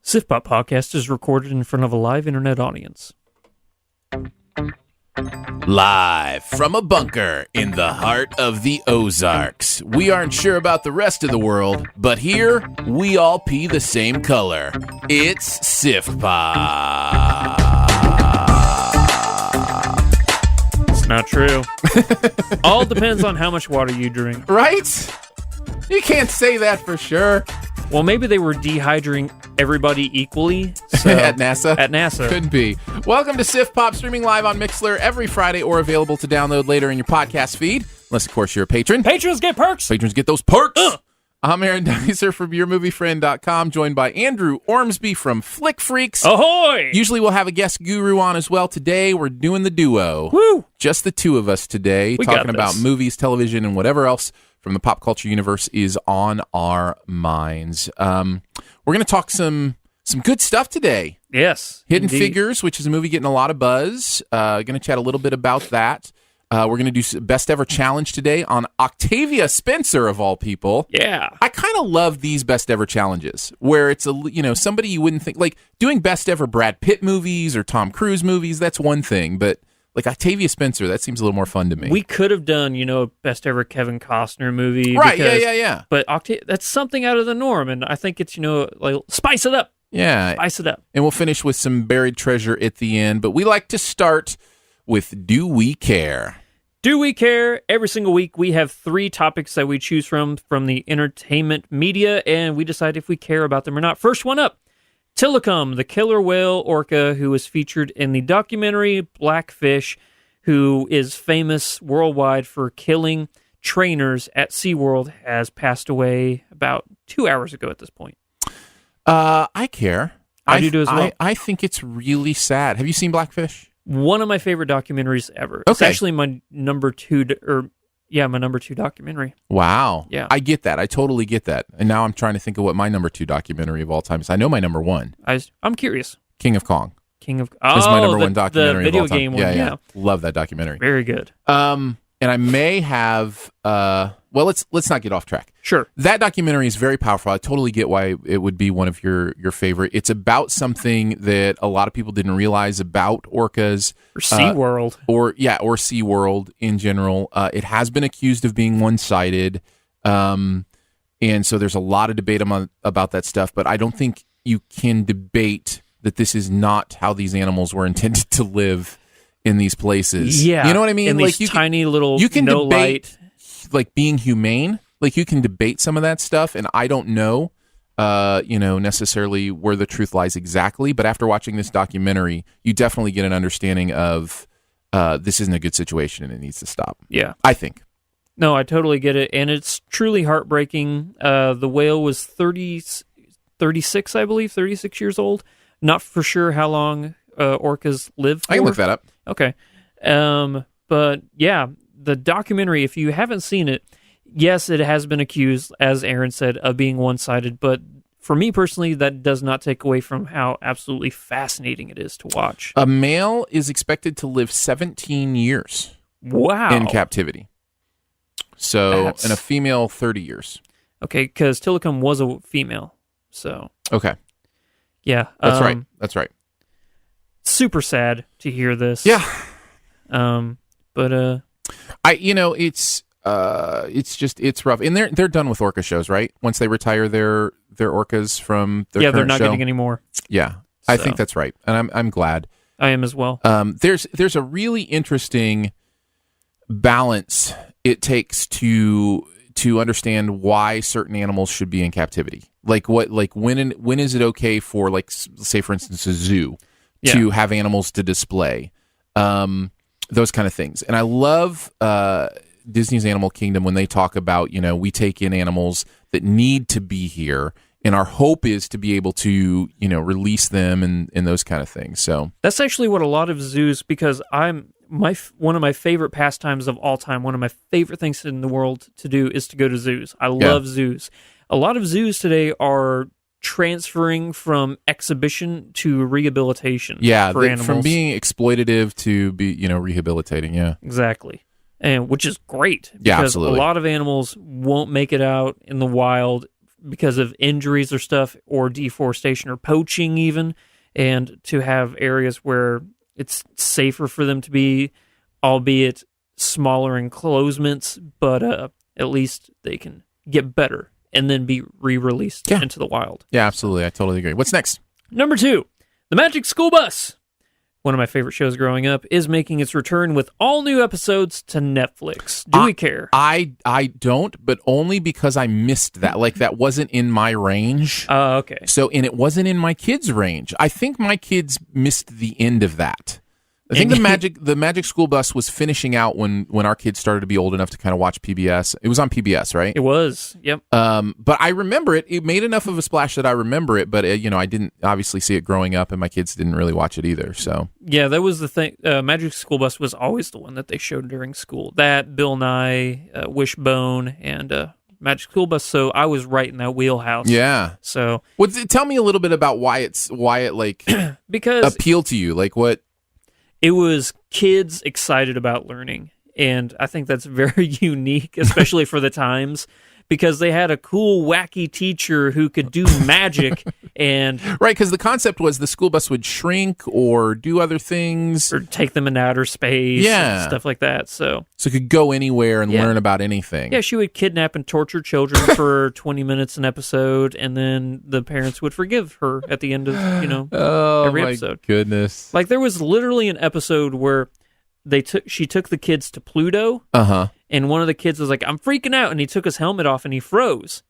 Siftpop podcast is recorded in front of a live internet audience. Live from a bunker in the heart of the Ozarks. We aren't sure about the rest of the world, but here we all pee the same color. It's Siftpop. It's not true. All depends on how much water you drink. Right? You can't say that for sure. Well, maybe they were dehydrating everybody equally. So At NASA? At NASA. Could be. Welcome to Siftpop, streaming live on Mixlr every Friday or available to download later in your podcast feed. Unless, of course, you're a patron. Patrons get perks! Patrons get those perks! I'm Aaron Dicer from YourMovieFriend.com, joined by Andrew Ormsby from Flick Freaks. Ahoy! Usually we'll have a guest guru on as well. Today, we're doing the duo. Woo! Just the two of us today, We got talking about this. movies, television, and whatever else from the pop culture universe is on our minds. We're going to talk some good stuff today. Yes. Hidden indeed. Figures, which is a movie getting a lot of buzz. Going to chat a little bit about that. We're going to do Best Ever Challenge today on Octavia Spencer, of all people. Yeah. I kind of love these Best Ever Challenges, where it's somebody you wouldn't think, like doing Best Ever Brad Pitt movies or Tom Cruise movies, that's one thing, but like Octavia Spencer, that seems a little more fun to me. We could have done, Best Ever Kevin Costner movie. Right, because, yeah. But that's something out of the norm, and I think it's, like, spice it up. Yeah. Spice it up. And we'll finish with some buried treasure at the end, but we like to start with Do We Care? Do we care? Every single week we have 3 topics that we choose from the entertainment media, and we decide if we care about them or not. First one up, Tilikum, the killer whale orca who was featured in the documentary Blackfish, who is famous worldwide for killing trainers at SeaWorld, has passed away about 2 hours ago at this point. I care. I do as well. I think it's really sad. Have you seen Blackfish? One of my favorite documentaries ever. It's Okay. actually my number 2 documentary. Wow. Yeah. I get that. I totally get that. And now I'm trying to think of what my number 2 documentary of all time is. I know my number 1, I'm curious. King of Kong. King of Is my number 1 the documentary video of all time. game one. Yeah. Love that documentary. Very good. And I may have let's not get off track. Sure. That documentary is very powerful. I totally get why it would be one of your favorite. It's about something that a lot of people didn't realize about orcas. Or SeaWorld. Or SeaWorld in general. It has been accused of being one-sided. And so there's a lot of debate about that stuff, but I don't think you can debate that this is not how these animals were intended to live in these places. Yeah. You know what I mean? In Like these tiny little you can no debate light. like being humane. Like you can debate some of that stuff, and I don't know necessarily where the truth lies exactly, but after watching this documentary, you definitely get an understanding of this isn't a good situation and it needs to stop. Yeah. I think. No, I totally get it, and it's truly heartbreaking. The whale was 36, I believe, 36 years old. Not for sure how long orcas live for. I can look that up. Okay. But yeah, the documentary, if you haven't seen it, yes, it has been accused, as Aaron said, of being one-sided, but for me personally, that does not take away from how absolutely fascinating it is to watch. A male is expected to live 17 years Wow. in captivity. So, and a female 30 years. Okay, because Tilikum was a female, so Okay. yeah. That's right. That's right. Super sad to hear this. Yeah. But it's rough. And they're done with orca shows, right? Once they retire their orcas from their yeah, current they're not show. getting any more. Yeah. I So. think that's right. And I'm glad. I am as well. There's a really interesting balance it takes to understand why certain animals should be in captivity. When is it okay for, like, say for instance a zoo to have animals to display, those kind of things. And I love Disney's Animal Kingdom when they talk about, we take in animals that need to be here, and our hope is to be able to, release them and those kind of things. So That's actually what a lot of zoos, because one of my favorite pastimes of all time, one of my favorite things in the world to do is to go to zoos. I love zoos. A lot of zoos today are transferring from exhibition to rehabilitation. Yeah, for animals. from being exploitative to be, rehabilitating. Yeah, exactly, and which is great. Yeah, because absolutely. a lot of animals won't make it out in the wild because of injuries or stuff, or deforestation or poaching even, and to have areas where it's safer for them to be, albeit smaller enclosements, but at least they can get better and then be re-released into the wild. Yeah, absolutely. I totally agree. What's next? Number 2, The Magic School Bus. One of my favorite shows growing up is making its return with all new episodes to Netflix. Do we care? I don't, but only because I missed that. Like, that wasn't in my range. Okay. So, and it wasn't in my kids' range. I think my kids missed the end of that. I think the Magic School Bus was finishing out when our kids started to be old enough to kind of watch PBS. It was on PBS, right? It was, yep. But I remember it. It made enough of a splash that I remember it, but I didn't obviously see it growing up, and my kids didn't really watch it either. So yeah, that was the thing. Magic School Bus was always the one that they showed during school. That, Bill Nye, Wishbone, and Magic School Bus. So I was right in that wheelhouse. Yeah. So tell me a little bit about why it like because appealed to you, like what. It was kids excited about learning, and I think that's very unique, especially for the times, because they had a cool, wacky teacher who could do magic, and right, because the concept was the school bus would shrink or do other things, or take them in outer space, and stuff like that. So it could go anywhere and learn about anything. Yeah, she would kidnap and torture children for 20 minutes an episode, and then the parents would forgive her at the end of every episode. Oh my goodness! Like, there was literally an episode where she took the kids to Pluto. And one of the kids was like, "I'm freaking out," and he took his helmet off and he froze.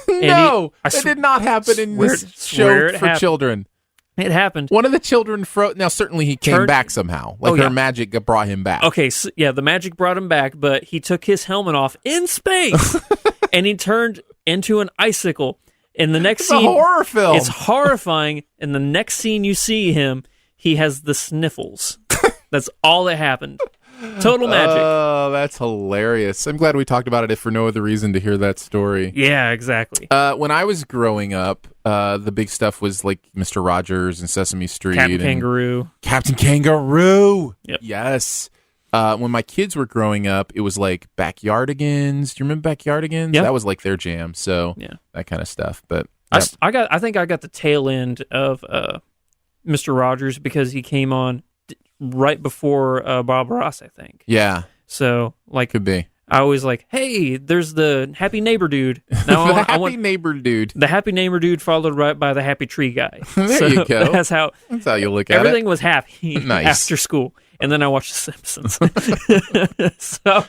No, that did not happen in this show for children. It happened. One of the children froze. Now, certainly he came back somehow. Like, her magic brought him back. Okay, so, the magic brought him back, but he took his helmet off in space, and he turned into an icicle. And the next scene, a horror film. It's horrifying. And the next scene you see him, he has the sniffles. That's all that happened. Total magic. Oh, that's hilarious. I'm glad we talked about it, if for no other reason, to hear that story. Yeah, exactly. When I was growing up, the big stuff was like Mr. Rogers and Sesame Street. Captain Kangaroo. Captain Kangaroo. Yep. Yes. When my kids were growing up, it was like Backyardigans. Do you remember Backyardigans? Yep. That was like their jam. So that kind of stuff. But I think I got the tail end of Mr. Rogers because he came on right before Bob Ross, I think. Yeah. So, like, could be. I was like, hey, there's the happy neighbor dude. Now the happy neighbor dude. The happy neighbor dude followed right by the happy tree guy. There you go. That's how you look at it. Everything was happy nice. After school. And then I watched The Simpsons. So,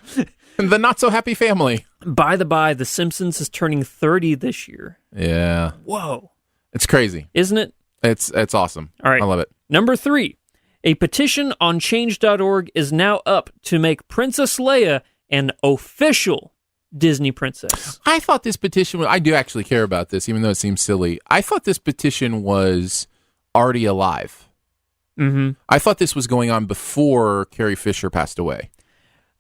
the not so happy family. By the by, The Simpsons is turning 30 this year. Yeah. Whoa. It's crazy. Isn't it? It's awesome. All right. I love it. Number 3. A petition on change.org is now up to make Princess Leia an official Disney princess. I thought this petition I do actually care about this, even though it seems silly. I thought this petition was already alive. Mm-hmm. I thought this was going on before Carrie Fisher passed away.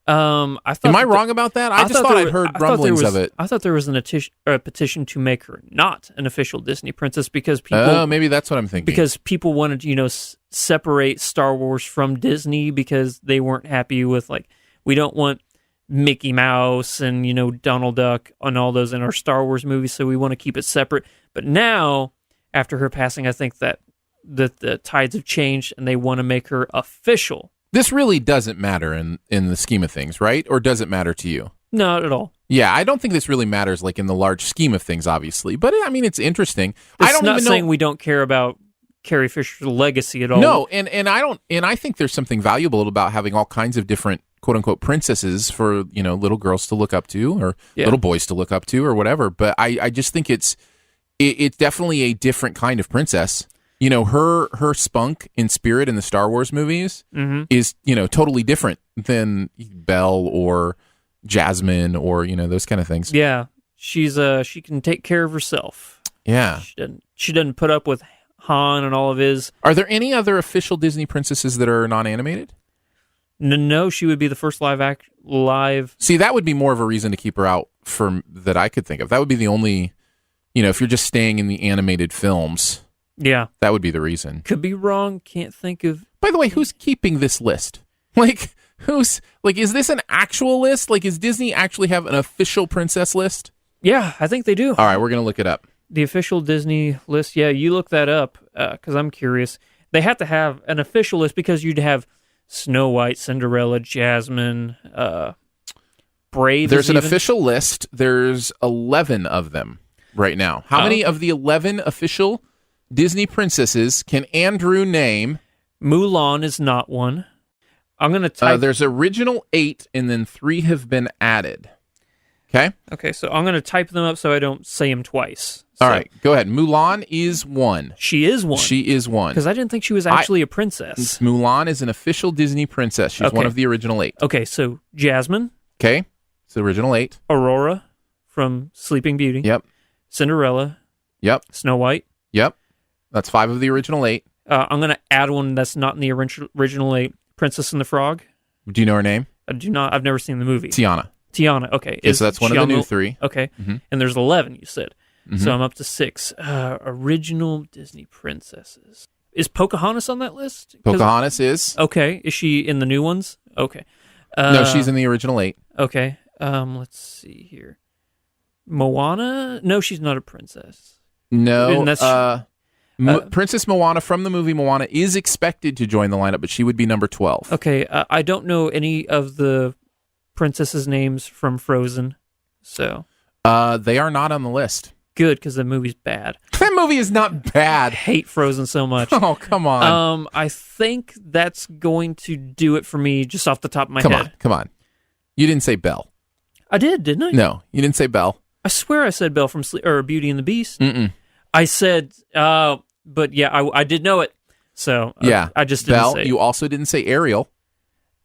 Am I wrong about that? I just thought I'd heard rumblings of it. I thought there was a petition to make her not an official Disney princess because people. Oh, maybe that's what I'm thinking. Because people wanted to, separate Star Wars from Disney because they weren't happy with, like, we don't want Mickey Mouse and, Donald Duck and all those in our Star Wars movies, so we want to keep it separate. But now, after her passing, I think that the tides have changed and they want to make her official. This really doesn't matter in the scheme of things, right? Or does it matter to you? Not at all. Yeah, I don't think this really matters, like, in the large scheme of things, obviously. But, I mean, it's interesting. I don't not even saying know... we don't care about Carrie Fisher's legacy at all. No, and I think there's something valuable about having all kinds of different quote-unquote princesses for, little girls to look up to or little boys to look up to or whatever. But I just think it's definitely a different kind of princess. Her spunk and spirit in the Star Wars movies is, totally different than Belle or Jasmine or, those kind of things. Yeah. She can take care of herself. Yeah. She doesn't put up with Han and all of his. Are there any other official Disney princesses that are non-animated? No, she would be the first live. See, that would be more of a reason to keep her out that I could think of. That would be the only, if you're just staying in the animated films. Yeah. That would be the reason. Could be wrong. Can't think of. By the way, who's keeping this list? Like, is this an actual list? Like, does Disney actually have an official princess list? Yeah, I think they do. All right, we're going to look it up. The official Disney list. Yeah, you look that up because I'm curious. They have to have an official list because you'd have Snow White, Cinderella, Jasmine, Brave. There's an official list. There's 11 of them right now. How many of the 11 official Disney princesses can Andrew name? Mulan is not one. I'm going to type. There's original 8, and then 3 have been added. Okay? Okay, so I'm going to type them up so I don't say them twice. All right, go ahead. Mulan is 1. She is 1. She is 1. Because I didn't think she was actually a princess. Mulan is an official Disney princess. She's one of the original 8. Okay, so Jasmine. Okay, it's the original 8. Aurora from Sleeping Beauty. Yep. Cinderella. Yep. Snow White. Yep. That's 5 of the original 8. I'm going to add one that's not in the original 8. Princess and the Frog. Do you know her name? I do not. I've never seen the movie. Tiana. Okay. So that's one of the new 3. Okay. Mm-hmm. And there's 11, you said. Mm-hmm. So I'm up to 6. Original Disney princesses. Is Pocahontas on that list? Pocahontas is. Okay. Is she in the new ones? Okay. No, she's in the original 8. Okay. Let's see here. Moana? No, she's not a princess. No. Princess Moana from the movie Moana is expected to join the lineup, but she would be number 12. Okay. I don't know any of the princesses' names from Frozen, so. They are not on the list. Good, because the movie's bad. That movie is not bad. I hate Frozen so much. Oh, come on. I think that's going to do it for me just off the top of my head. Come on. You didn't say Belle. I did, didn't I? No, you didn't say Belle. I swear I said Belle from Beauty and the Beast. Mm-mm. I said, but yeah, I did know it. So yeah, I just didn't Belle. say it. You also didn't say Ariel.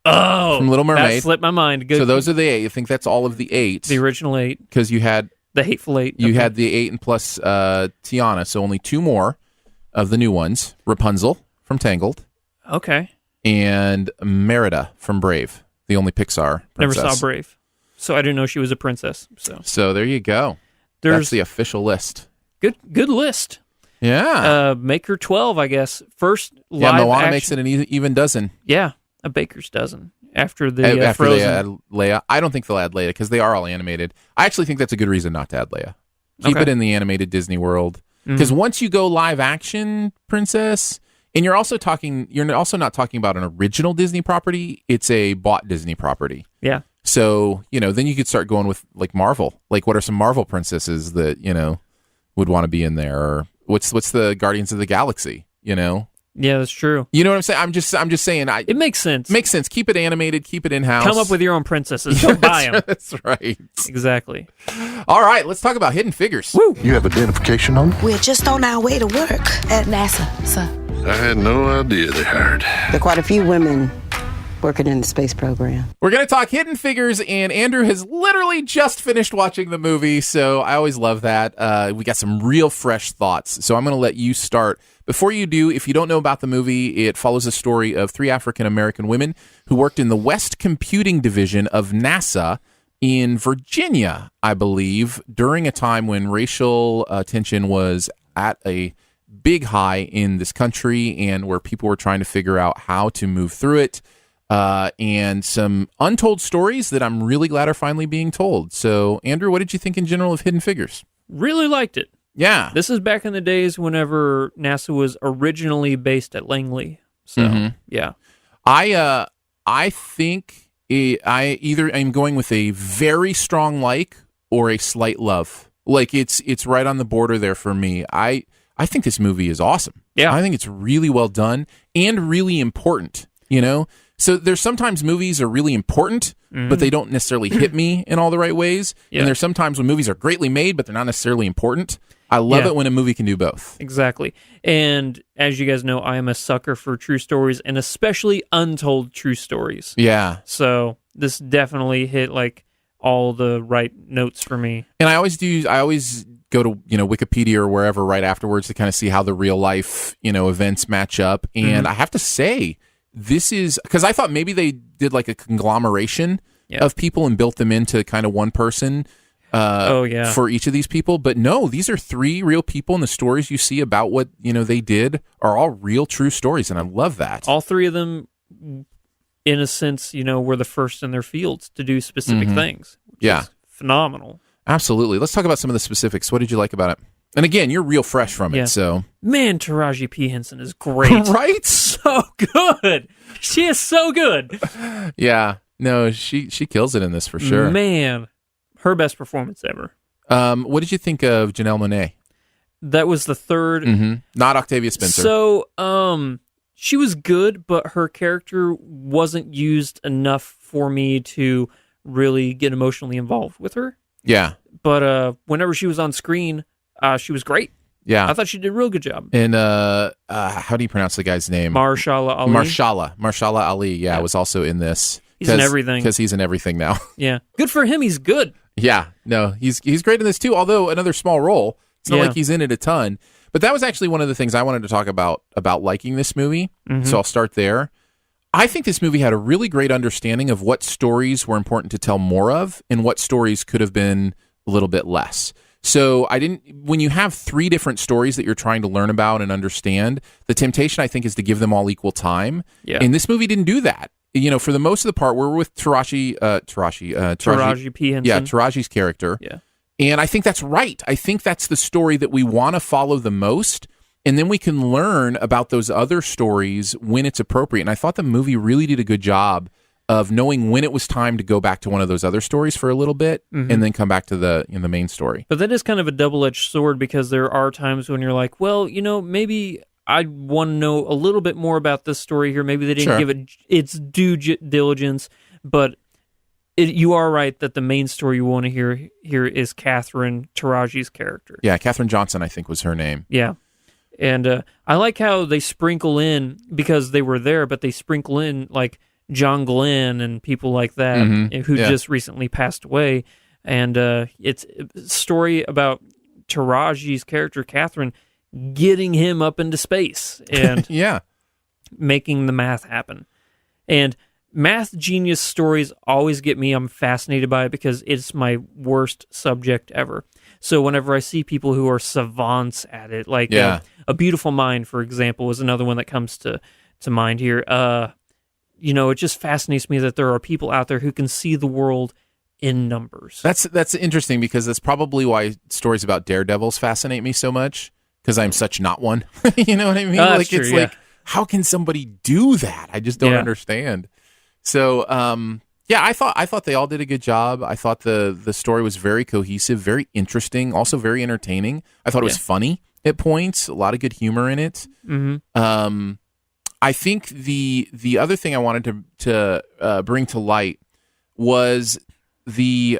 Oh, from Little Mermaid. That slipped my mind. Good. So those are the 8. You think that's all of the 8? The original 8. Because you had the Hateful 8. You had the 8 and plus Tiana, so only 2 more of the new ones. Rapunzel from Tangled. Okay. And Merida from Brave, the only Pixar princess. Never saw Brave, so I didn't know she was a princess. So there you go. That's the official list. Good list. Yeah. Make her 12, I guess. First live Moana action. makes it an even dozen. Yeah, a baker's dozen. After After Frozen. they add Leia. I don't think they'll add Leia because they are all animated. I actually think that's a good reason not to add Leia. Keep it in the animated Disney world. Because once you go live action princess, and you're also not talking about an original Disney property, it's a bought Disney property. Yeah. So, then you could start going with like Marvel. Like what are some Marvel princesses that, would want to be in there? Or what's the Guardians of the Galaxy, Yeah, that's true. You know what I'm saying? I'm just saying. It makes sense. Makes sense. Keep it animated. Keep it in-house. Come up with your own princesses. Don't buy them. That's right. Exactly. All right, let's talk about Hidden Figures. Woo. You have identification on them? We're just on our way to work at NASA, sir. I had no idea they hired. There are quite a few women working in the space program. We're going to talk Hidden Figures, and Andrew has literally just finished watching the movie, so I always love that. We got some real fresh thoughts, so I'm going to let you start. Before you do, if you don't know about the movie, it follows a story of 3 African-American women who worked in the West Computing Division of NASA in Virginia, I believe, during a time when racial tension was at a big high in this country and where people were trying to figure out how to move through it. And some untold stories that I'm really glad are finally being told. So, Andrew, what did you think in general of Hidden Figures? Really liked it. Yeah. This is back in the days whenever NASA was originally based at Langley. So, yeah. I think I either am going with a very strong like or a slight love. Like it's right on the border there for me. I think this movie is awesome. Yeah. I think it's really well done and really important, So there's sometimes movies are really important, but they don't necessarily hit me in all the right ways. Yeah. And there's sometimes when movies are greatly made, but they're not necessarily important. I love it when a movie can do both. Exactly. And as you guys know, I am a sucker for true stories and especially untold true stories. Yeah. So this definitely hit like all the right notes for me. And I always go to, Wikipedia or wherever right afterwards to kind of see how the real life, events match up. And I have to say, this is because I thought maybe they did like a conglomeration of people and built them into kind of one person for each of these people. But no, these are 3 real people, and the stories you see about what, they did are all real, true stories. And I love that. All 3 of them, in a sense, were the first in their fields to do specific things. Which is phenomenal. Absolutely. Let's talk about some of the specifics. What did you like about it? And again, you're real fresh from it, so. Man, Taraji P. Henson is great. Right? So good. She is so good. Yeah. No, she kills it in this for sure. Man, her best performance ever. What did you think of Janelle Monáe? That was the third. Mm-hmm. Not Octavia Spencer. So, she was good, but her character wasn't used enough for me to really get emotionally involved with her. Yeah. But whenever she was on screen, she was great. Yeah. I thought she did a real good job. And how do you pronounce the guy's name? Mahershala Ali. Mahershala Ali, yeah, was also in this. He's in everything. Because he's in everything now. Yeah. Good for him. He's good. Yeah. No, he's great in this too, although another small role. It's not like he's in it a ton. But that was actually one of the things I wanted to talk about liking this movie. Mm-hmm. So I'll start there. I think this movie had a really great understanding of what stories were important to tell more of and what stories could have been a little bit less. So when you have 3 different stories that you're trying to learn about and understand, the temptation, I think, is to give them all equal time. Yeah. And this movie didn't do that. You know, for the most of the part, we're with Taraji P. Henson. Yeah, Taraji's character. Yeah. And I think that's right. I think that's the story that we want to follow the most. And then we can learn about those other stories when it's appropriate. And I thought the movie really did a good job of knowing when it was time to go back to one of those other stories for a little bit and then come back to the main story. But that is kind of a double-edged sword because there are times when you're like, well, maybe I want to know a little bit more about this story here. Maybe they didn't give it its due diligence, but you are right that the main story you want to hear here is Catherine Taraji's character. Yeah, Katherine Johnson, I think, was her name. Yeah. And I like how they sprinkle in, because they were there, but they sprinkle in, like, John Glenn and people like that who just recently passed away. And it's a story about Taraji's character, Catherine, getting him up into space and making the math happen. And math genius stories always get me. I'm fascinated by it because it's my worst subject ever. So whenever I see people who are savants at it, like A Beautiful Mind, for example, is another one that comes to mind here. It just fascinates me that there are people out there who can see the world in numbers. That's interesting because that's probably why stories about daredevils fascinate me so much, because I'm such not one. You know what I mean? That's true, like, how can somebody do that? I just don't understand. So, I thought they all did a good job. I thought the story was very cohesive, very interesting, also very entertaining. I thought it was funny at points, a lot of good humor in it. Mm-hmm. I think the other thing I wanted to bring to light was the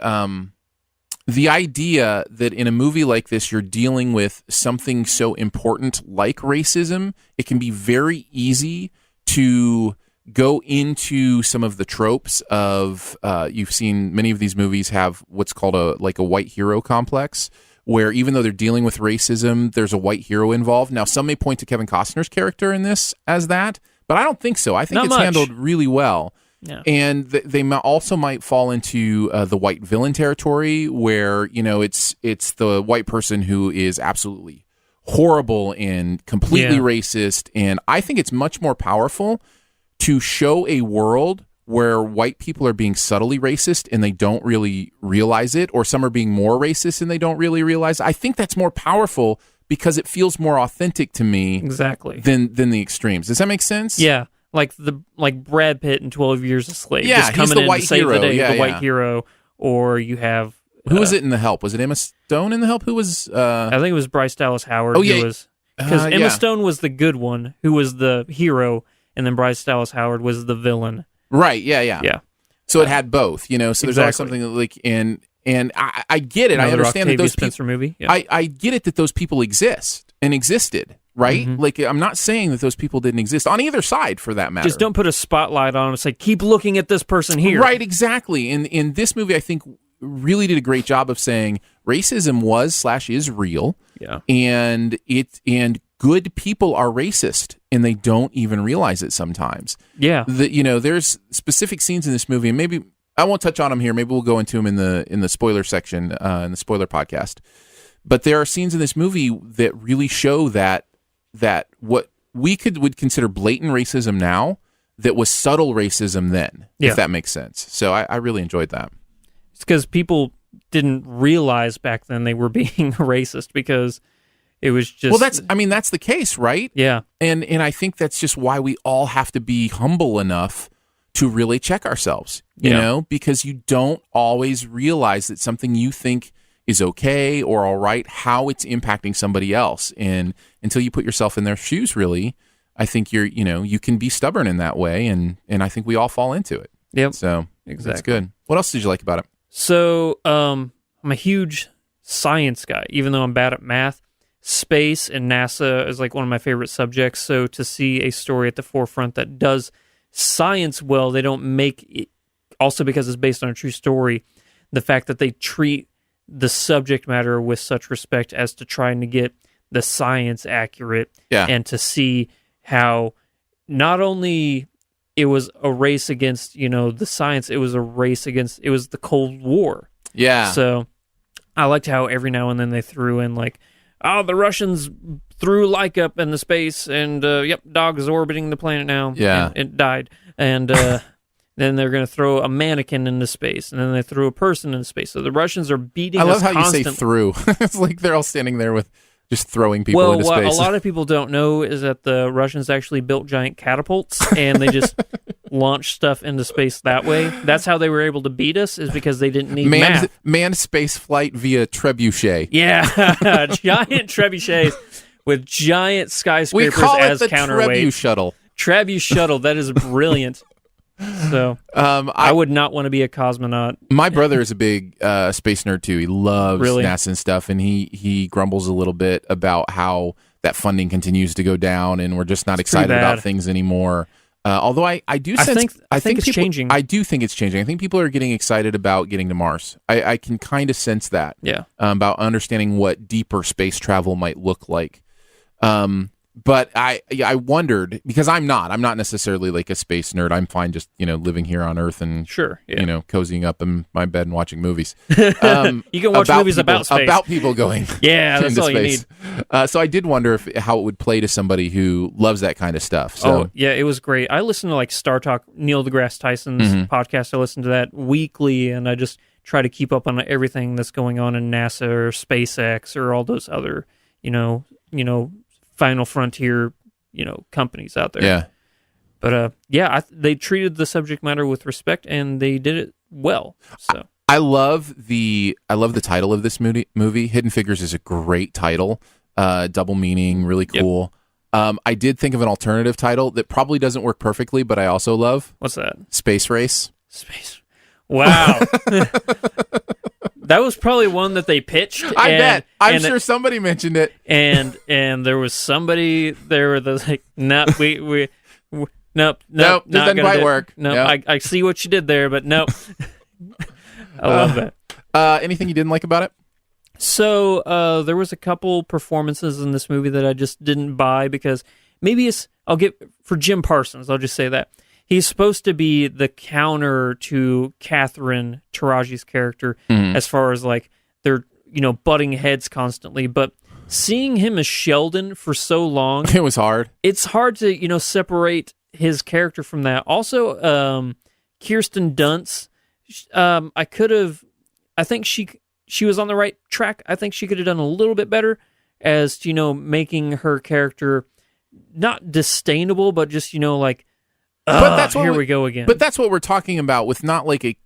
idea that in a movie like this, you're dealing with something so important like racism. It can be very easy to go into some of the tropes of you've seen many of these movies have what's called a white hero complex, where even though they're dealing with racism, there's a white hero involved. Now, some may point to Kevin Costner's character in this as that, but I don't think so. I think it's handled really well. Yeah. And they also might fall into the white villain territory, where it's the white person who is absolutely horrible and completely racist. And I think it's much more powerful to show a world where white people are being subtly racist and they don't really realize it, or some are being more racist and they don't really realize it. I think that's more powerful because it feels more authentic to me than the extremes. Does that make sense? Yeah. Like Brad Pitt in 12 Years a Slave. Yeah, just coming he's the in white to save hero. the day, the white hero. Or you have... Who was it in The Help? Was it Emma Stone in The Help? Who was... I think it was Bryce Dallas Howard. Oh, yeah. Because Emma Stone was the good one, who was the hero, and then Bryce Dallas Howard was the villain. Right, yeah. So it had both, so there's always something that, like, and I get it. Another I understand Octavia that those Spencer movie. Yeah. I get it that those people exist and existed, right? Mm-hmm. Like, I'm not saying that those people didn't exist on either side, for that matter. Just don't put a spotlight on them and say, keep looking at this person here. Right, exactly. And in this movie, I think really did a great job of saying racism was/is real. Yeah. And good people are racist, and they don't even realize it sometimes. Yeah. There's specific scenes in this movie, and maybe I won't touch on them here. Maybe we'll go into them in the spoiler section, in the spoiler podcast. But there are scenes in this movie that really show that what we would consider blatant racism now, that was subtle racism then, if that makes sense. So I really enjoyed that. It's because people didn't realize back then they were being racist because it was just... Well, that's the case, right? Yeah. And I think that's just why we all have to be humble enough to really check ourselves, you know, because you don't always realize that something you think is okay or all right, how it's impacting somebody else. And until you put yourself in their shoes, really, I think you can be stubborn in that way. And I think we all fall into it. Yep. So exactly. That's good. What else did you like about it? So I'm a huge science guy, even though I'm bad at math. Space and NASA is like one of my favorite subjects. So to see a story at the forefront that does science well, they don't make it, also because it's based on a true story, the fact that they treat the subject matter with such respect as to trying to get the science accurate and to see how not only it was a race against, the science, it was the Cold War. Yeah. So I liked how every now and then they threw in like, the Russians threw Laika up into space, and dog is orbiting the planet now. Yeah. And it died. And then they're going to throw a mannequin into space, and then they threw a person into space. So the Russians are beating us I love how you say threw. It's like they're all standing there with just throwing people into space. What a lot of people don't know is that the Russians actually built giant catapults, and they just launched stuff into space that way. That's how they were able to beat us, is because they didn't need math. Manned space flight via trebuchet. Yeah, giant trebuchets with giant skyscrapers we call as it the counterweight. Trebu shuttle. Trebu shuttle, that is brilliant. So I would not want to be a cosmonaut. My brother is a big space nerd too. He loves Really? NASA and stuff, and he grumbles a little bit about how that funding continues to go down, and we're just not excited about things anymore. Although I do sense, I think it's changing. I do think it's changing. I think people are getting excited about getting to Mars. I can kind of sense that. Yeah. About understanding what deeper space travel might look like. But I wondered, because I'm not necessarily like a space nerd. I'm fine just, living here on Earth and cozying up in my bed and watching movies. You can watch movies about space. About people going that's into all space. You need. So I did wonder how it would play to somebody who loves that kind of stuff. So it was great. I listen to like Star Talk, Neil deGrasse Tyson's podcast. I listen to that weekly, and I just try to keep up on everything that's going on in NASA or SpaceX or all those other, final frontier, companies out there. Yeah. But they treated the subject matter with respect, and they did it well. So I love the title of this movie. Hidden Figures is a great title. Double meaning, really cool. Yep. I did think of an alternative title that probably doesn't work perfectly, but I also love. What's that? Space Race. Wow. That was probably one that they pitched. I bet. I'm sure somebody mentioned it. And there was somebody there that was like, nope, nope, this doesn't quite work. Nope, I see what you did there, but nope. I love that. Anything you didn't like about it? So there was a couple performances in this movie that I just didn't buy, because maybe for Jim Parsons, I'll just say that. He's supposed to be the counter to Catherine Taraji's character, as far as like they're butting heads constantly. But seeing him as Sheldon for so long, it was hard. It's hard to separate his character from that. Also, Kirsten Dunst, I think she was on the right track. I think she could have done a little bit better as making her character not disdainable, but just like. But that's here we go again. But that's what we're talking about with not like a,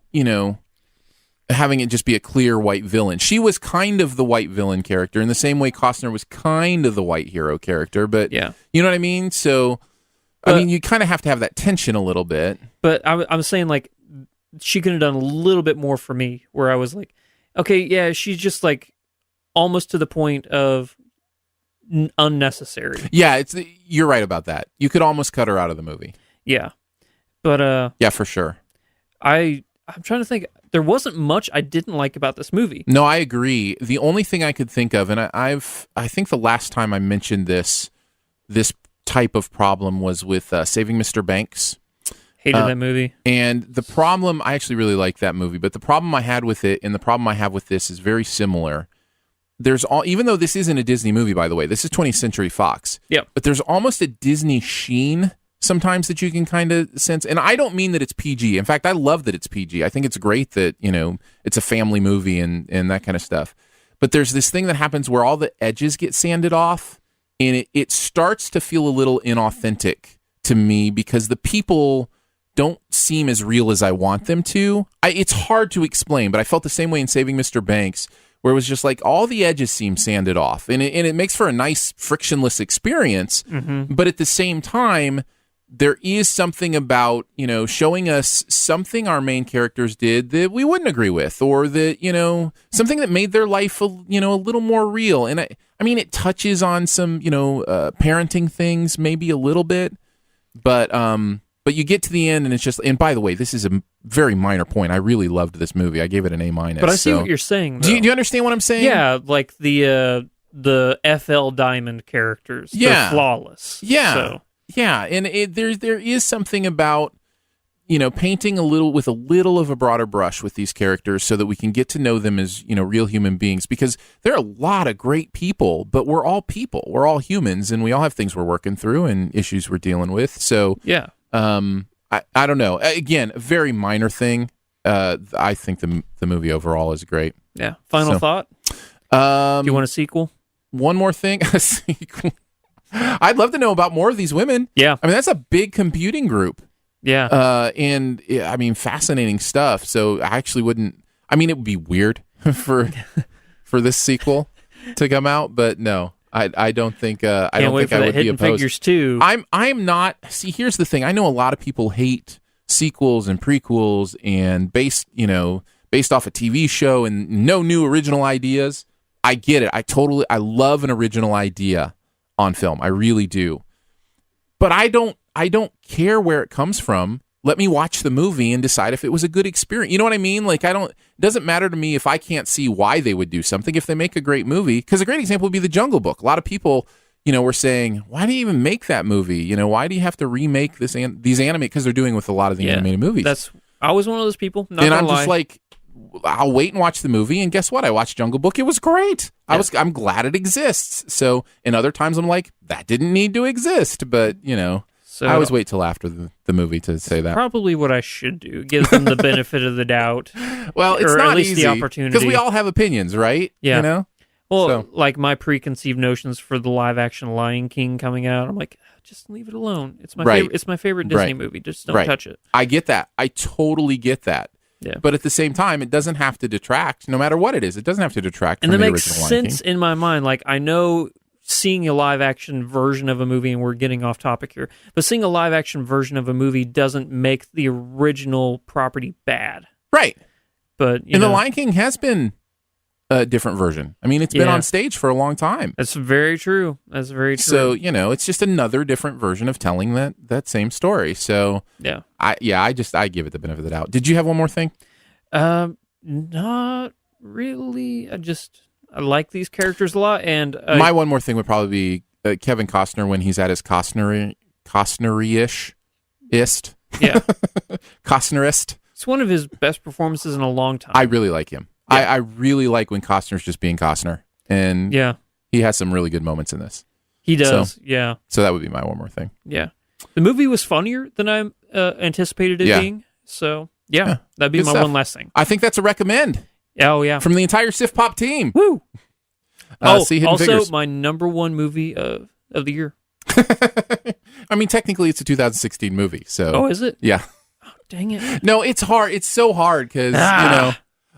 having it just be a clear white villain. She was kind of the white villain character in the same way Costner was kind of the white hero character. But you know what I mean? So, you kind of have to have that tension a little bit. But I'm saying like she could have done a little bit more for me, where I was like, okay, yeah, she's just like almost to the point of unnecessary. Yeah, you're right about that. You could almost cut her out of the movie. Yeah, but yeah, for sure. I'm trying to think. There wasn't much I didn't like about this movie. No, I agree. The only thing I could think of, and I think the last time I mentioned this type of problem was with Saving Mr. Banks. Hated that movie. And the problem, I actually really like that movie, but the problem I had with it and the problem I have with this is very similar. Even though this isn't a Disney movie, by the way, this is 20th Century Fox. Yep. But there's almost a Disney sheen sometimes that you can kind of sense. And I don't mean that it's PG. In fact, I love that it's PG. I think it's great that, it's a family movie and that kind of stuff. But there's this thing that happens where all the edges get sanded off, and it starts to feel a little inauthentic to me because the people don't seem as real as I want them to. It's hard to explain, but I felt the same way in Saving Mr. Banks, where it was just like all the edges seem sanded off, and it makes for a nice frictionless experience. Mm-hmm. But at the same time, there is something about, showing us something our main characters did that we wouldn't agree with, or that, something that made their life, a little more real. And I mean, it touches on some, parenting things maybe a little bit, but you get to the end and it's just, and by the way, this is a very minor point. I really loved this movie. I gave it an A-. But I see what you're saying, though. Do you understand what I'm saying? Yeah, like the FL Diamond characters. Yeah. They're flawless. Yeah. So. Yeah, and there is something about, painting with a little of a broader brush with these characters so that we can get to know them as, real human beings, because there are a lot of great people, but we're all people. We're all humans, and we all have things we're working through and issues we're dealing with. So, yeah. I don't know. Again, a very minor thing. I think the movie overall is great. Yeah. Final thought? Do you want a sequel? One more thing? A sequel? I'd love to know about more of these women. Yeah. I mean, that's a big computing group. Yeah. And I mean, fascinating stuff. So I actually wouldn't, it would be weird for this sequel to come out, but no, I don't think, I would be opposed. Figures too. I'm not, see, here's the thing. I know a lot of people hate sequels and prequels and based off a TV show and no new original ideas. I get it. I love an original idea on film. I really do. But I don't care where it comes from. Let me watch the movie and decide if it was a good experience. You know what I mean? Like, it doesn't matter to me if I can't see why they would do something if they make a great movie. Because a great example would be The Jungle Book. A lot of people, were saying, why do you even make that movie? Why do you have to remake these anime? Because they're doing with a lot of the animated movies. I was one of those people. And I'm just like, I'll wait and watch the movie, and guess what? I watched Jungle Book. It was great. Yeah. I'm glad it exists. So, and other times I'm like, that didn't need to exist. But, so I always wait till after the movie to say that. Probably what I should do. Give them the benefit of the doubt. Well, it's or not at least easy, the opportunity. because we all have opinions, right? Yeah. Well, like my preconceived notions for the live-action Lion King coming out, I'm like, just leave it alone. It's my favorite. It's my favorite Disney movie. Just don't touch it. I get that. I totally get that. Yeah. But at the same time, it doesn't have to detract, no matter what it is. It doesn't have to detract from the original Lion King. And it makes sense in my mind. Like, I know seeing a live-action version of a movie, and we're getting off topic here, but seeing a live-action version of a movie doesn't make the original property bad. Right. But, the Lion King has been a different version. I mean, it's been on stage for a long time. That's very true. That's very true. So, it's just another different version of telling that same story. So, yeah. I give it the benefit of the doubt. Did you have one more thing? Not really. I like these characters a lot. And my one more thing would probably be Kevin Costner when he's at his Costner-ish. Yeah. Costnerist. It's one of his best performances in a long time. I really like him. Yeah. I really like when Costner's just being Costner. And he has some really good moments in this. He does, yeah. So that would be my one more thing. Yeah. The movie was funnier than I anticipated it being. So, that'd be good my stuff. one last thing. I think that's a recommend. Oh, yeah. From the entire Siftpop team. Woo! See Hidden Figures. My number one movie of the year. I mean, technically, it's a 2016 movie. So. Oh, is it? Yeah. Oh, dang it. No, it's hard. It's so hard because,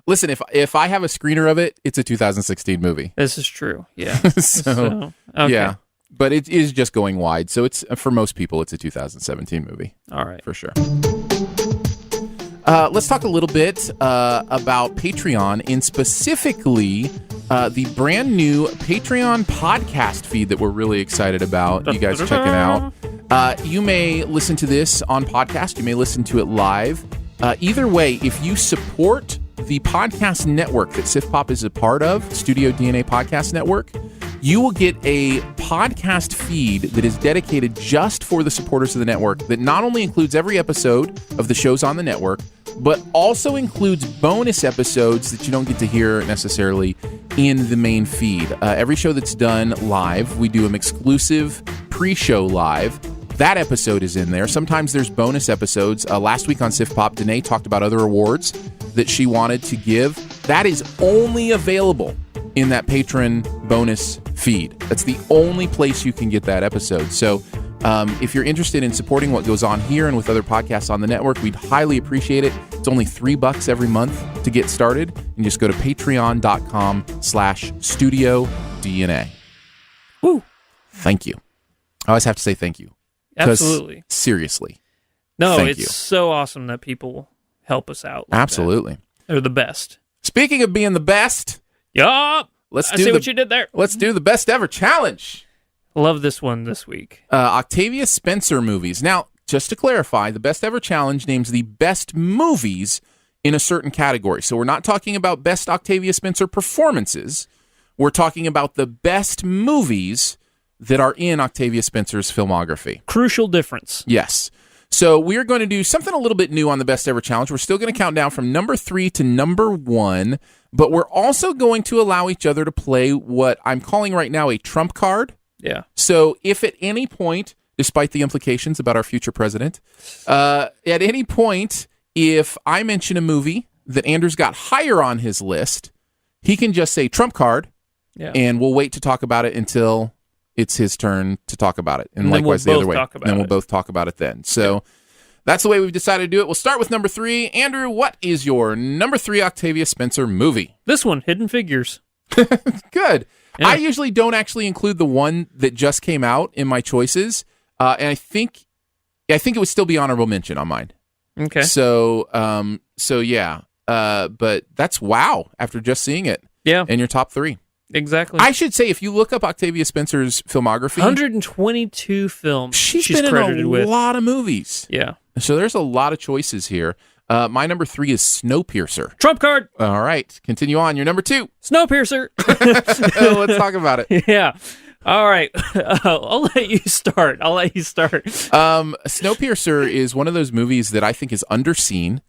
listen, if I have a screener of it, it's a 2016 movie. This is true. Yeah. so okay. Yeah. But it is just going wide. So it's for most people, it's a 2017 movie. All right. For sure. Let's talk a little bit about Patreon, and specifically the brand new Patreon podcast feed that we're really excited about. You guys check it out. You may listen to this on podcast. You may listen to it live. Either way, if you support the podcast network that Siftpop is a part of, Studio DNA Podcast Network, you will get a podcast feed that is dedicated just for the supporters of the network that not only includes every episode of the shows on the network, but also includes bonus episodes that you don't get to hear necessarily in the main feed. Every show that's done live, we do an exclusive pre-show live, That episode is in there. Sometimes there's bonus episodes. Last week on Siftpop, Danae talked about other awards that she wanted to give. That is only available in that patron bonus feed. That's the only place you can get that episode. So if you're interested in supporting what goes on here and with other podcasts on the network, we'd highly appreciate it. It's only $3 every month to get started. And just go to patreon.com/Studio DNA. Woo. Thank you. I always have to say thank you. Absolutely. Seriously. No, thank it's you. so awesome that people help us out. Like Absolutely. that. They're the best. Speaking of being the best, Yup. I see what you did there. Let's do the best ever challenge. Love this one this week. Octavia Spencer movies. Now, just to clarify, the best ever challenge names the best movies in a certain category. So we're not talking about best Octavia Spencer performances. We're talking about the best movies that are in Octavia Spencer's filmography. Crucial difference. Yes. So we're going to do something a little bit new on the best ever challenge. We're still going to count down from number 3 to number 1, but we're also going to allow each other to play what I'm calling right now a trump card. Yeah. So if at any point, despite the implications about our future president, at any point, if I mention a movie that Andrew's got higher on his list, he can just say trump card, and we'll wait to talk about it until it's his turn to talk about it. And likewise the other way. Then we'll both talk about it then. So that's the way we've decided to do it. We'll start with number 3. Andrew, what is your number 3 Octavia Spencer movie? This one, Hidden Figures. Good. Yeah. I usually don't actually include the one that just came out in my choices. And I think it would still be honorable mention on mine. Okay. So yeah. But that's wow after just seeing it. Yeah. In your top 3. Exactly. I should say, if you look up Octavia Spencer's filmography, 122 films she's been credited in a with. lot of movies. Yeah. So there's a lot of choices here. My number 3 is Snowpiercer. Trump card. All right. Continue on. Your number 2. Snowpiercer. Let's talk about it. Yeah. All right. I'll let you start. Snowpiercer is one of those movies that I think is underseen.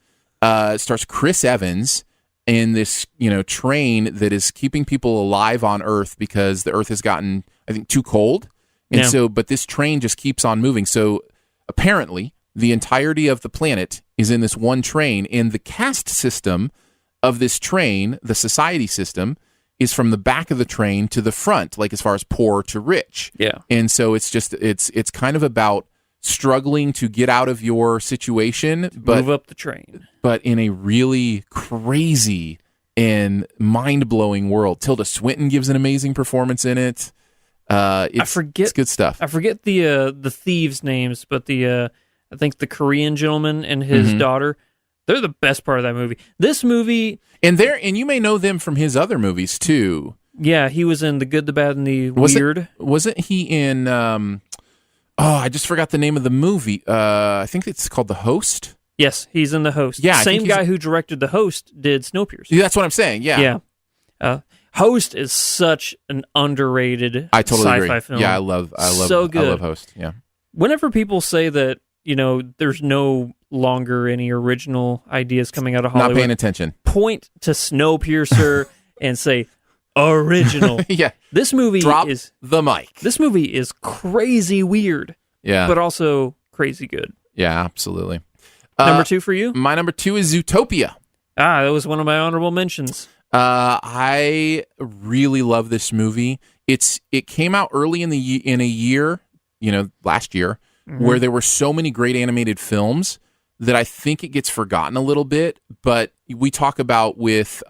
It stars Chris Evans in this, train that is keeping people alive on Earth because the Earth has gotten, I think, too cold. And but this train just keeps on moving. So apparently the entirety of the planet is in this one train, and the caste system of this train, the society system, is from the back of the train to the front, like as far as poor to rich. Yeah. And so it's kind of about struggling to get out of your situation, but move up the train. But in a really crazy and mind-blowing world. Tilda Swinton gives an amazing performance in it. It's good stuff. I forget the thieves' names, but I think the Korean gentleman and his daughter, they're the best part of that movie. This movie, and you may know them from his other movies too. Yeah, he was in The Good, the Bad, and the Weird. Wasn't he in? I just forgot the name of the movie. I think it's called The Host. Yes, he's in The Host. Yeah, same guy who directed The Host did Snowpiercer. Yeah, that's what I'm saying. Yeah. Yeah. Host is such an underrated sci-fi film. Yeah, I love so good. I love Host. Yeah. Whenever people say that, there's no longer any original ideas coming out of Hollywood, not paying attention. Point to Snowpiercer and say original. Yeah. This movie Drop is the mic. This movie is crazy weird. Yeah. But also crazy good. Yeah, absolutely. Number 2 for you? My number 2 is Zootopia. That was one of my honorable mentions. I really love this movie. It came out early in a year, last year, where there were so many great animated films that I think it gets forgotten a little bit. But we talk about with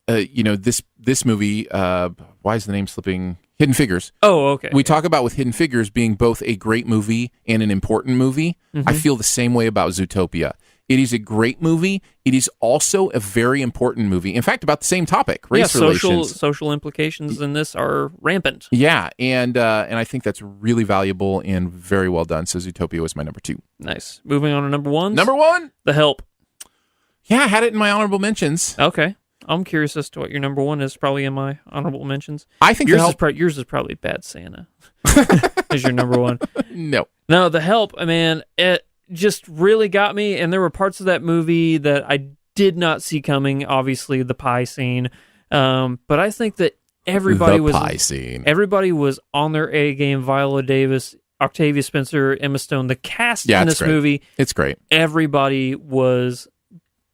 this movie. Why is the name slipping? Hidden Figures. Oh, okay. We talk about with Hidden Figures being both a great movie and an important movie. I feel the same way about Zootopia. It is a great movie. It is also a very important movie. In fact, about the same topic, race relations. Social implications in this are rampant. Yeah, and I think that's really valuable and very well done. So Zootopia was my number 2. Nice. Moving on to number 1. Number 1? The Help. Yeah, I had it in my honorable mentions. Okay. I'm curious as to what your number 1 is. Probably in my honorable mentions. I think yours is probably Bad Santa. Is your number 1? No, The Help. Man, it just really got me, and there were parts of that movie that I did not see coming. Obviously, the pie scene, but I think that everybody was on their A game. Viola Davis Octavia Spencer, Emma Stone, the cast Yeah, in it's this great. movie, It's great. everybody was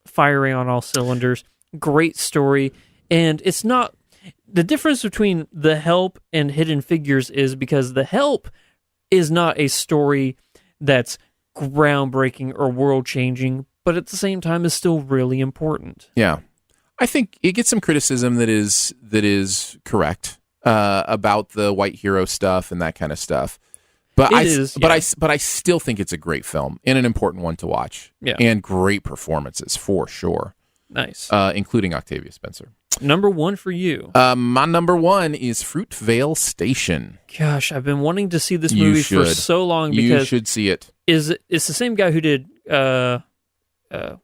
firing on all cylinders. Great story. And it's not... The difference between The Help and Hidden Figures is because The Help is not a story that's groundbreaking or world-changing, but at the same time is still really important. Yeah. I think it gets some criticism that is correct about the white hero stuff and that kind of stuff. But I still think it's a great film and an important one to watch. Yeah. And great performances for sure. Nice. Including Octavia Spencer. Number one for you. My number one is Fruitvale Station. Gosh, I've been wanting to see this You movie for should. so long You because should see it. it's the same guy who did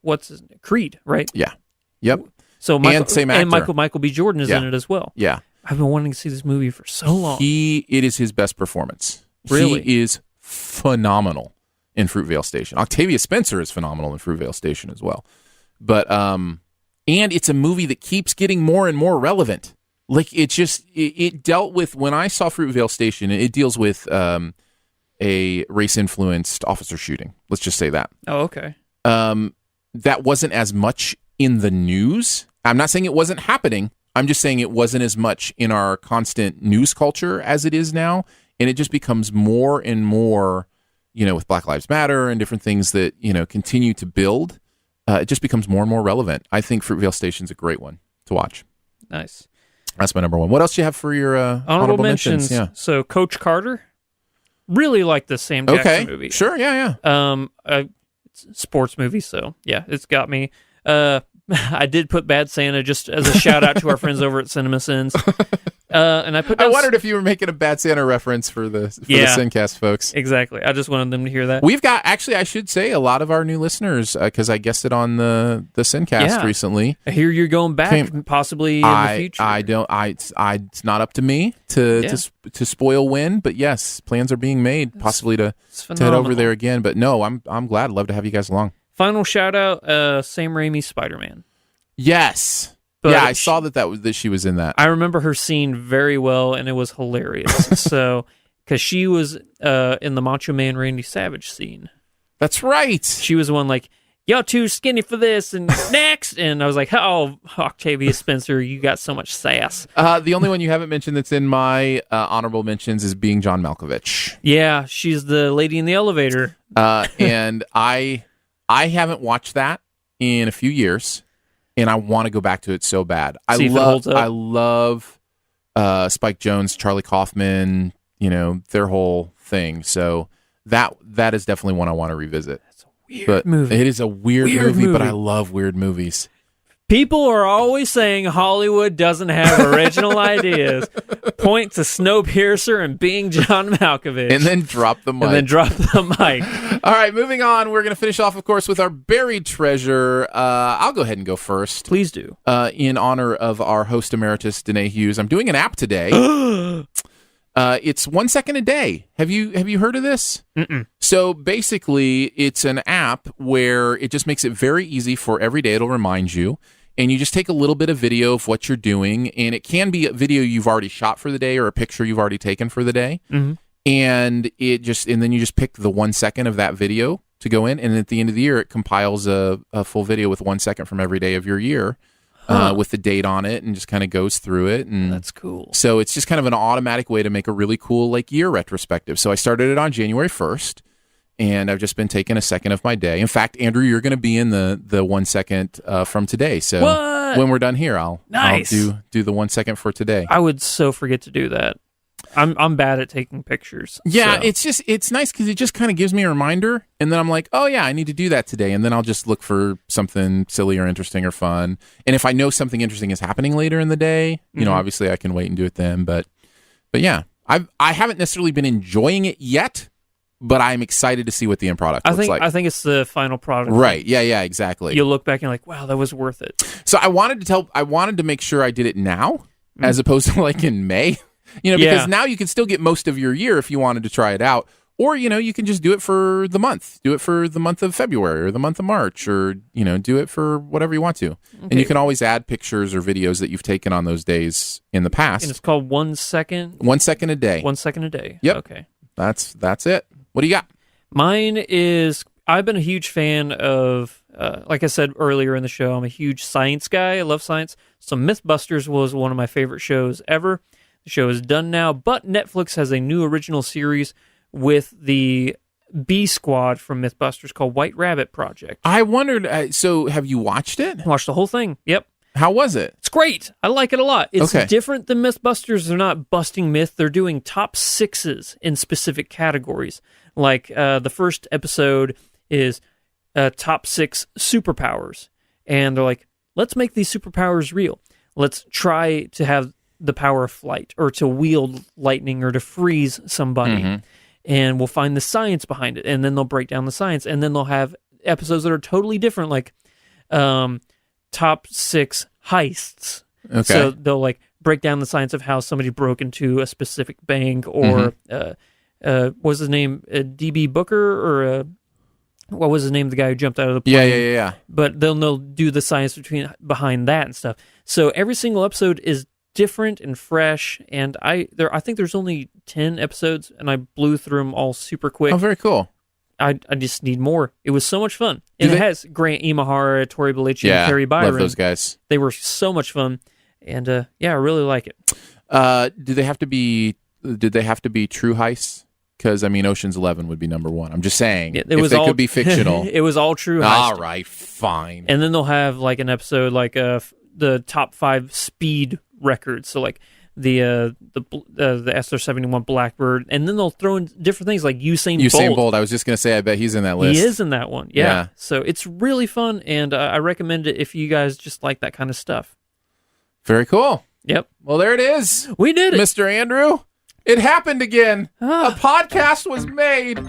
what's his name? Creed, right? Yeah. Yep. So Michael, And same actor. Michael B. Jordan is Yeah. in it as well. Yeah. I've been wanting to see this movie for so long. It is his best performance. Really? He is phenomenal in Fruitvale Station. Octavia Spencer is phenomenal in Fruitvale Station as well. But and it's a movie that keeps getting more and more relevant. Like it dealt with, when I saw Fruitvale Station, it deals with a race-influenced officer shooting. Let's just say that. Oh, okay. That wasn't as much in the news. I'm not saying it wasn't happening. I'm just saying it wasn't as much in our constant news culture as it is now. And it just becomes more and more, with Black Lives Matter and different things that, continue to build. It just becomes more and more relevant. I think Fruitvale Station's a great one to watch. Nice. That's my number one. What else do you have for your honorable mentions? Yeah. So Coach Carter, really like the Sam Jackson movie. Sure. Yeah. It's a sports movie, so yeah, it's got me. I did put Bad Santa just as a shout out to our friends over at Cinema Sins. And I wondered if you were making a Bad Santa reference for the Sincast folks. Exactly. I just wanted them to hear that. We've got, actually, I should say, a lot of our new listeners, because I guessed it on the Sincast recently. I hear you're going back possibly in the future. It's not up to me to spoil when, but yes, plans are being made possibly to head over there again. But no, I'm glad. Love to have you guys along. Final shout out, Sam Raimi's Spider-Man. Yes. But I saw that she was in that. I remember her scene very well, and it was hilarious. So, because she was in the Macho Man Randy Savage scene. That's right. She was the one like, y'all too skinny for this, and next. And I was like, oh, Octavia Spencer, you got so much sass. The only one you haven't mentioned that's in my honorable mentions is Being John Malkovich. Yeah, she's the lady in the elevator. And I haven't watched that in a few years. And I want to go back to it so bad. I love Spike Jonze, Charlie Kaufman, their whole thing. So that is definitely one I want to revisit. It's a weird movie. It is a weird movie, but I love weird movies. People are always saying Hollywood doesn't have original ideas. Point to Snowpiercer and Being John Malkovich. And then drop the mic. All right, moving on. We're going to finish off, of course, with our buried treasure. I'll go ahead and go first. Please do. In honor of our host emeritus, Danae Hughes. I'm doing an app today. It's 1 second a day. Have you heard of this? Mm-mm. So basically, it's an app where it just makes it very easy for every day. It'll remind you. And you just take a little bit of video of what you're doing, and it can be a video you've already shot for the day or a picture you've already taken for the day. Mm-hmm. And then you just pick the 1 second of that video to go in, and at the end of the year, it compiles a full video with 1 second from every day of your year with the date on it, and just kind of goes through it. And that's cool. So it's just kind of an automatic way to make a really cool year retrospective. So I started it on January 1st. And I've just been taking a second of my day. In fact, Andrew, you're going to be in the 1 second from today. So when we're done here, I'll do the 1 second for today. I would so forget to do that. I'm bad at taking pictures. Yeah, so. it's nice because it just kind of gives me a reminder, and then I'm like, oh yeah, I need to do that today, and then I'll just look for something silly or interesting or fun. And if I know something interesting is happening later in the day, obviously I can wait and do it then. But yeah, I haven't necessarily been enjoying it yet. But I'm excited to see what the end product looks like. I think it's the final product. Right. Yeah, exactly. You'll look back and you're like, wow, that was worth it. So I wanted to make sure I did it now as opposed to in May. Because now you can still get most of your year if you wanted to try it out. Or, you can just do it for the month. Do it for the month of February or the month of March or, do it for whatever you want to. Okay. And you can always add pictures or videos that you've taken on those days in the past. And it's called 1 second? 1 second a day. 1 second a day. Yep. Okay. That's it. What do you got? Mine is, I've been a huge fan of, like I said earlier in the show, I'm a huge science guy. I love science. So Mythbusters was one of my favorite shows ever. The show is done now, but Netflix has a new original series with the B Squad from Mythbusters called White Rabbit Project. I wondered, so have you watched it? Watched the whole thing. Yep. How was it? It's great. I like it a lot. It's Okay. different than Mythbusters. They're not busting myth. They're doing top 6s in specific categories. Like the first episode is top 6 superpowers. And they're like, let's make these superpowers real. Let's try to have the power of flight or to wield lightning or to freeze somebody. And we'll find the science behind it. And then they'll break down the science. And then they'll have episodes that are totally different, like top 6 heists. Okay. So they'll like break down the science of how somebody broke into a specific bank, or what was his name? DB Booker, or what was his name? The guy who jumped out of the plane. Yeah. But they'll do the science behind that and stuff. So every single episode is different and fresh. And I think there's only 10 episodes, and I blew through them all super quick. Oh, very cool. I just need more. It was so much fun. And it has Grant Imahara, Tori Belleci, and Carrie Byron. Love those guys. They were so much fun. And I really like it. Did they have to be true heists? Because, I mean, Ocean's 11 would be number one. I'm just saying. If they could be fictional. It was all true heists. All right, fine. And then they'll have like an episode like the top 5 speed records. So like the SR-71 Blackbird, and then they'll throw in different things like Usain Bolt. I was just going to say, I bet he's in that list. He is in that one, yeah. So it's really fun, and I recommend it if you guys just like that kind of stuff. Very cool. Yep. Well, there it is. We did it. Mr. Andrew, it happened again. A podcast was made.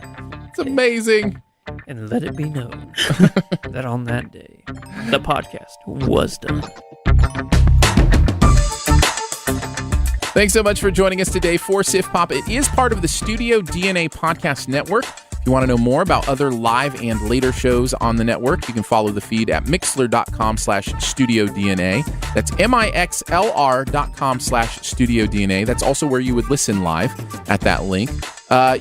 It's amazing. And let it be known that on that day, the podcast was done. Thanks so much for joining us today for Siftpop. It is part of the Studio DNA Podcast Network. If you want to know more about other live and later shows on the network, you can follow the feed at mixlr.com/StudioDNA. That's mixlr.com/StudioDNA. That's also where you would listen live at that link.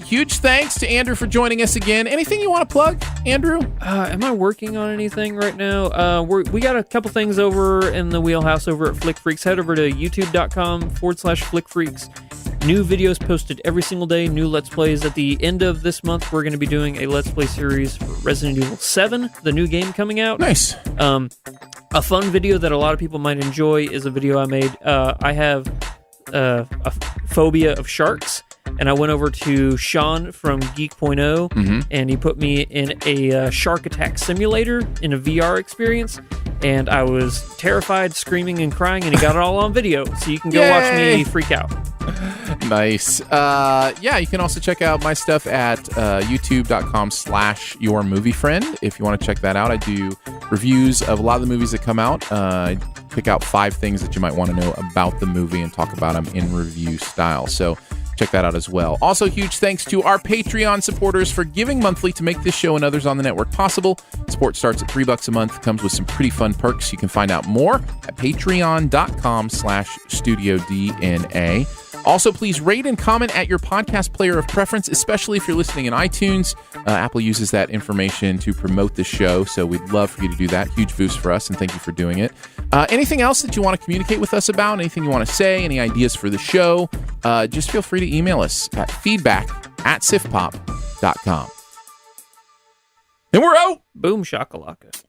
Huge thanks to Andrew for joining us again. Anything you want to plug, Andrew? Am I working on anything right now? We got a couple things over in the wheelhouse over at Flick Freaks. Head over to youtube.com/Flick Freaks. New videos posted every single day, new Let's Plays. At the end of this month, we're going to be doing a Let's Play series for Resident Evil 7, the new game coming out. Nice. A fun video that a lot of people might enjoy is a video I made. I have a phobia of sharks, and I went over to Sean from Geek.0, and he put me in a shark attack simulator in a VR experience, and I was terrified, screaming and crying, and he got it all on video, so you can go watch me freak out. Nice. You can also check out my stuff at youtube.com/yourmoviefriend. If you want to check that out, I do reviews of a lot of the movies that come out. I pick out 5 things that you might want to know about the movie and talk about them in review style. So check that out as well. Also, huge thanks to our Patreon supporters for giving monthly to make this show and others on the network possible. Support starts at $3 a month, comes with some pretty fun perks. You can find out more at patreon.com/StudioDNA. Also, please rate and comment at your podcast player of preference, especially if you're listening in iTunes. Apple uses that information to promote the show, so we'd love for you to do that. Huge boost for us, and thank you for doing it. Anything else that you want to communicate with us about, anything you want to say, any ideas for the show, just feel free to email us at feedback@siftpop.com. And we're out! Boom shakalaka.